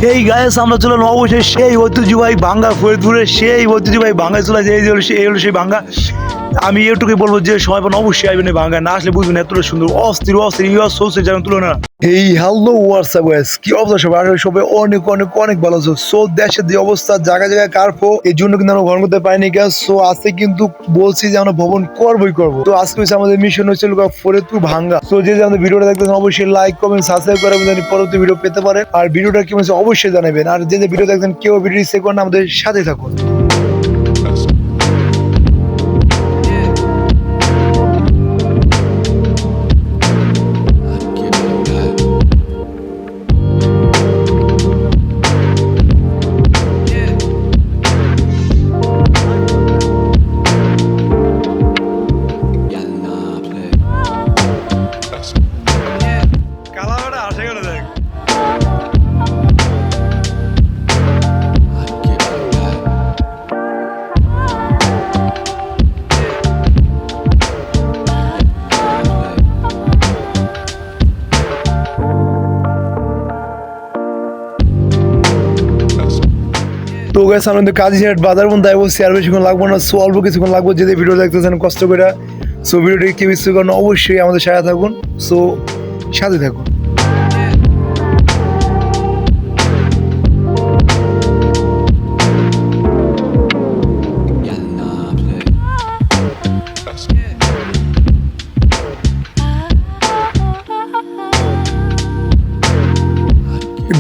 এই গায়ে আমরা চললাম অবশ্যই সেই ঐতিহ্যবাহী ভাঙ্গা ফরিদপুরের সেই ঐতিহ্যবাহী ভাঙ্গায় চলে যায়। এই হলো সেই ভাঙ্গা। আমি এটুকুই বলবো যে সময় পান অবশ্যই আসবেন এই ভাঙ্গা, না আসলে বুঝবেন এতটা সুন্দর অস্থির অস্থির ইউর সোর্সের যেমন তুলনা। এই হ্যালো হোয়াটসঅ্যাপ গাইস, কি অবস্থা সবাই? আসলে সবাই অনেক অনেক অনেক ভালো আছে। সো দেশের যে অবস্থা, জায়গায় জায়গায় কার্ফো, এই জন্য কিন্তু আমরা ভ্রমণ করতে পারিনি গাইস। সো আজকে কিন্তু বলছি যে আমরা ভ্রমণ করবোই করবো। তো আজকে হচ্ছে আমাদের মিশন হচ্ছিল ফরিদপুর ভাঙ্গা। তো যে আমাদের ভিডিওটা দেখতেছেন অবশ্যই লাইক কমেন্ট সাবস্ক্রাইব করে জানি পরবর্তী ভিডিও পেতে পারে। আর ভিডিওটা কি হচ্ছে অবশ্যই জানাবেন। আর যে ভিডিও দেখছেন কেউ ভিডিও সেভ করেন, আমাদের সাথে থাকুন। তো গাইস আমরা কাজীহাট বাজার বন্ধ বলছি, আর বেশিক্ষণ লাগবো না। সো অল্প কিছুক্ষণ লাগবো, যদি ভিডিও দেখতেছেন কষ্ট করে। সো ভিডিওটি কি মিস করেন অবশ্যই আমাদের সাথে থাকুন। সো সাথে থাকুন।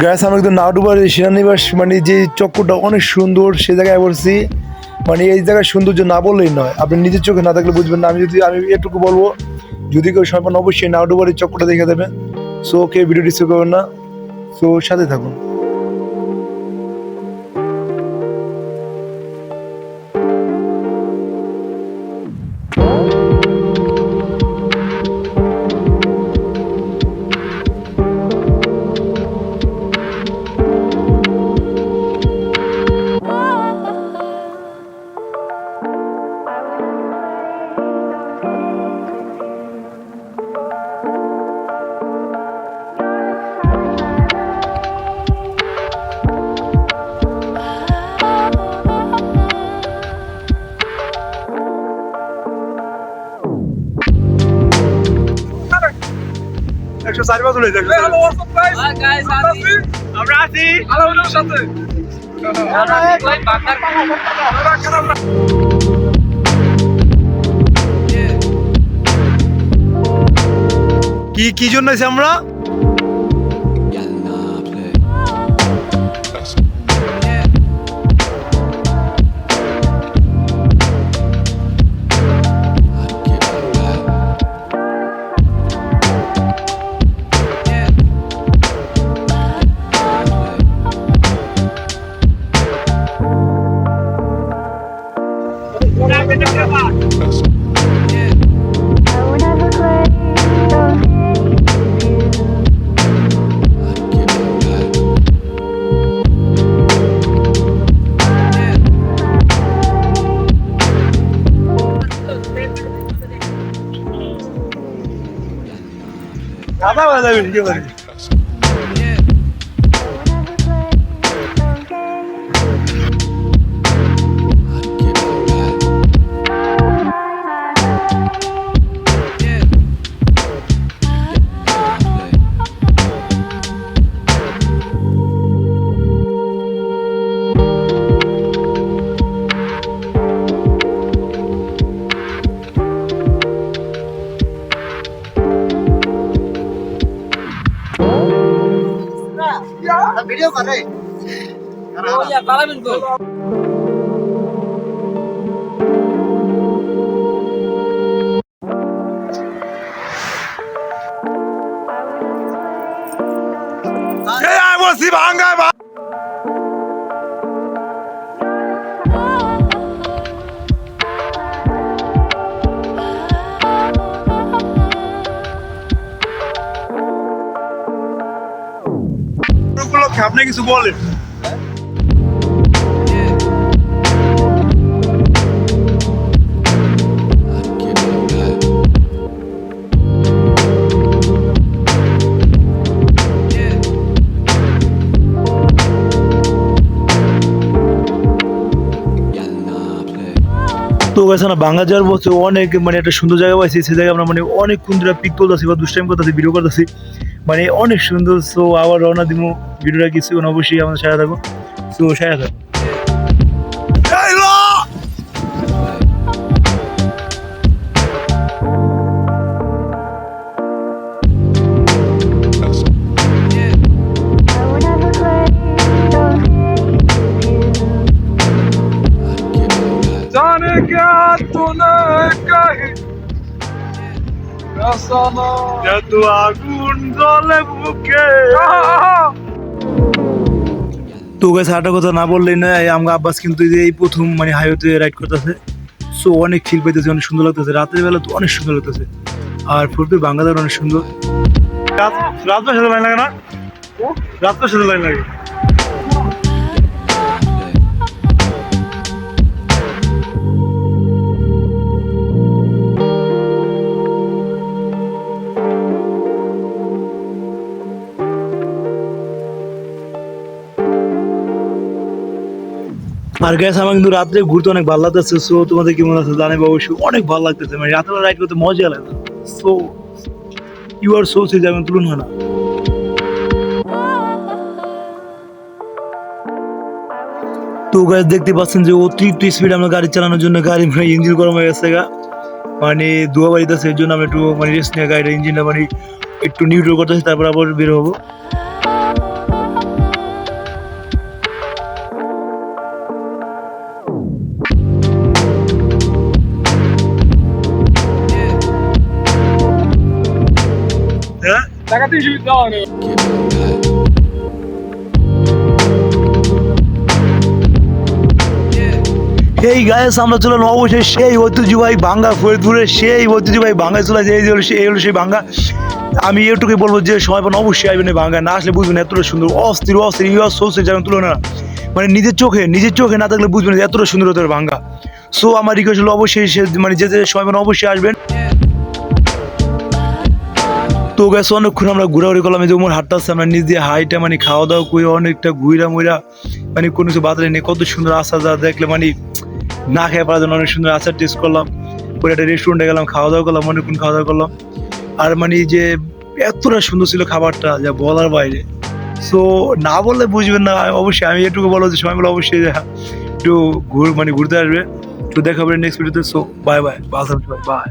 গাইস আমরা কিন্তু নাউডুবার সেনানিবাস মানে যে চক্করটা অনেক সুন্দর, সে জায়গায় বলছি। মানে এই জায়গায় সৌন্দর্য না বললেই নয়, আপনি নিজের চোখে না থাকলে বুঝবেন না। আমি এটুকু বলবো, যদি কেউ সম্পন্ন অবশ্যই নাউডুবারের চক্করটা দেখে দেবেন। সো ওকে, ভিডিও ডিসপ্লে করবেন না। সো সাথে থাকুন। কি জন্য আমরা ভিডিও করে ভাঙ্গা আপনি কিছু বলেন। তো গেছে না বাঙ্গা যাওয়ার বছর অনেক মানে একটা সুন্দর জায়গা পাইছি, সেই জায়গায় আমরা মানে অনেক কুন্দরা পিক তুলতেছি বা দুষ্টাইম করতেছি, ভিডিও করতেছি, মানে অনেক সুন্দর। সো আবার রওনা দিব, ভিডিওটা কিছু অবশ্যই আমাদের সাথে থাকো। সো সাথে থাকো। जाने क्या तूने कही रसाना এত আগুন জ্বলে বুকে। তো গেছে আরেকটা কথা না বললেই না, আমরা আব্বাস কিন্তু এই প্রথম মানে হাইওয়েতে রাইড করতেছে। সো অনেক ফিল পাইতেছে, অনেক সুন্দর লাগতেছে, রাতের বেলা তো অনেক সুন্দর লাগতেছে, আর ফুটে বাংলাদেশ অনেক সুন্দর। রাত সাথে লাইন লাগে না, রাত সাথে লাইন লাগে। আর গ্যাস আমার কিন্তু রাত্রে ঘুরতে অনেক ভালো লাগতেছে। সো তোমাদের কেমন আছে জানাবে অবশ্যই, অনেক ভালো লাগতেছে, মানে রাতের রাইড করতে মজা লাগে। সো ইউ আর সো সেই যেমন তুলনা হয় না। তো গ্যাস দেখতে পাচ্ছেন যে অতিরিক্ত স্পিড আমরা গাড়ি চালানোর জন্য গাড়ি ইঞ্জিন গরম হয়ে গেছে গা, মানে ধোয়া বাড়িতেছে, এর জন্য আমরা একটু মানে রেস্ট নিয়ে গাড়ির ইঞ্জিনটা মানে একটু নিউট্রাল করতেছি, তারপর আবার বের হবো। হ্যাঁ টাকা 300 দাও না এই গায়ে আমরা চলেন অবশ্যই সেই ঐতিহ্যবাহী বাঙ্গা ফরিদপুরের সেই ঐতিহ্যবাহী বাঙ্গা চলে যে এই হলো সেই বাঙ্গা। আমি এটুকুই বলবো যে সময় পান অবশ্যই আসবেন এই বাঙ্গা, না আসলে বুঝবেন এতটা সুন্দর, অস্থির অস্থির ইউর সোর্সের যেমন তুলনা, মানে নিজের চোখে না থাকলে বুঝবেন যে এতটা সুন্দর হতে বাঙ্গা। সো আমার রিকোয়েস্ট হলো অবশ্যই মানে যে সময় পান অবশ্যই আসবেন। তো গেছে অনেকক্ষণ আমরা ঘোরাঘুরি করলাম, এই যে উমর হাঁটতে আসছে, আমরা নিজ দিয়ে হাইটা মানে খাওয়া দাওয়া করে অনেকটা ঘুরা মুইরা মানে কোনো কিছু বাদলে নেই, কত সুন্দর আচার যা দেখলে মানে না খেয়ে পারার জন্য অনেক সুন্দর আচার টেস্ট করলাম, পরে একটা রেস্টুরেন্টে গেলাম, খাওয়া দাওয়া করলাম, অনেকক্ষণ খাওয়া দাওয়া করলাম। আর মানে যে এতটা সুন্দর ছিল খাবারটা যা বলার বাইরে। সো না বললে বুঝবেন না, অবশ্যই আমি এটুকু বলবো যে সময় বলে অবশ্যই একটু মানে ঘুরতে আসবে। তো দেখা হবে নেক্সট ভিডিওতে। So bye bye, by.